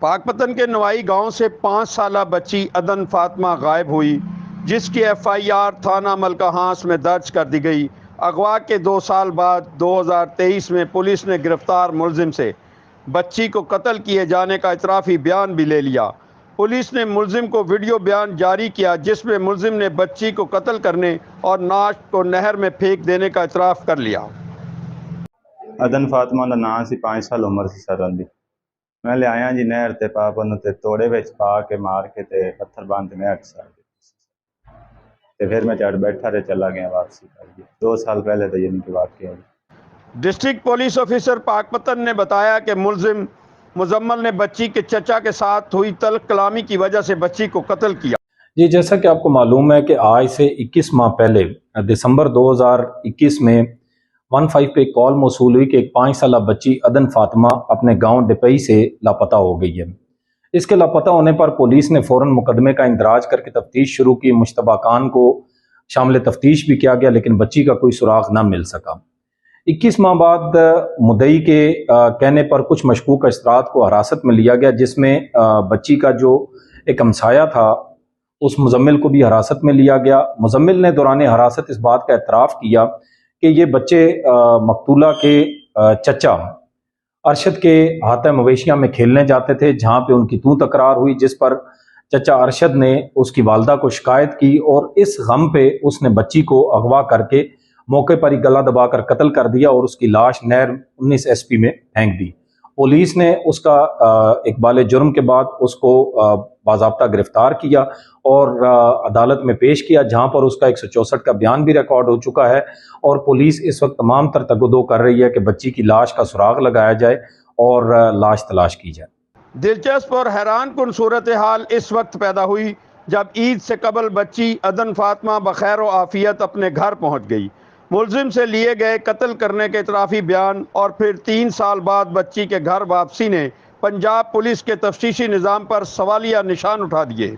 پاکپتن کے نوائی گاؤں سے 5 سالہ بچی عدن فاطمہ غائب ہوئی، جس کی FIR تھانہ ملکہ ہانس میں درج کر دی گئی۔ اغوا کے 2 سال بعد 2023 میں پولیس نے گرفتار ملزم سے بچی کو قتل کیے جانے کا اعترافی بیان بھی لے لیا۔ پولیس نے ملزم کو ویڈیو بیان جاری کیا جس میں ملزم نے بچی کو قتل کرنے اور نعش کو نہر میں پھینک دینے کا اعتراف کر لیا۔ عدن فاطمہ کا نام سی 5 سال عمر سی سر دی میں لے آیا جی نہر تے پاپ نو تے توڑے وچ پا کے مار کے تے پتھر باندھ نہر سر تے پھر میں چڑھ بیٹھا تے چلا گیا واپسی کر دی 2 سال پہلے تے یعنی کہ واقعہ ڈسٹرکٹ پولیس آفیسر پاکپتن نے بتایا کہ ملزم مزمل نے بچی کے چچا کے ساتھ ہوئی تلخ کلامی کی وجہ سے بچی کو قتل کیا۔ جی جیسا کہ آپ کو معلوم ہے کہ آج سے 21 ماہ پہلے دسمبر 2021 میں 15 پہ ایک کال موصول ہوئی کہ ایک 5 سالہ بچی عدن فاطمہ اپنے گاؤں ڈپئی سے لاپتہ ہو گئی ہے۔ اس کے لاپتہ ہونے پر پولیس نے فوراً مقدمے کا اندراج کر کے تفتیش شروع کی۔ مشتبہ کان کو شامل تفتیش بھی کیا گیا لیکن بچی کا کوئی سراغ نہ مل سکا۔ 21 ماہ بعد مدعی کے کہنے پر کچھ مشکوک اشترات کو حراست میں لیا گیا، جس میں بچی کا جو ایک ہمسایہ تھا اس مزمل کو بھی حراست میں لیا گیا۔ مزمل نے دوران حراست اس بات کا اعتراف کیا کہ یہ بچے مقتولہ کے چچا ارشد کے احاطہ مویشیاں میں کھیلنے جاتے تھے، جہاں پہ ان کی تکرار ہوئی، جس پر چچا ارشد نے اس کی والدہ کو شکایت کی اور اس غم پہ اس نے بچی کو اغوا کر کے موقع پر ہی گلا دبا کر قتل کر دیا اور اس کی لاش نہر 19 SP میں پھینک دی۔ پولیس نے اس کا اقبال جرم کے بعد اس کو باضابطہ گرفتار کیا اور عدالت میں پیش کیا، جہاں پر اس کا 164 کا بیان بھی ریکارڈ ہو چکا ہے اور پولیس اس وقت تمام تر تگ و دو کر رہی ہے کہ بچی کی لاش کا سراغ لگایا جائے اور لاش تلاش کی جائے۔ دلچسپ اور حیران کن صورتحال اس وقت پیدا ہوئی جب عید سے قبل بچی عدن فاطمہ بخیر و عافیت اپنے گھر پہنچ گئی۔ ملزم سے لیے گئے قتل کرنے کے اعترافی بیان اور پھر 3 سال بعد بچی کے گھر واپسی نے پنجاب پولیس کے تفتیشی نظام پر سوالیہ نشان اٹھا دیے۔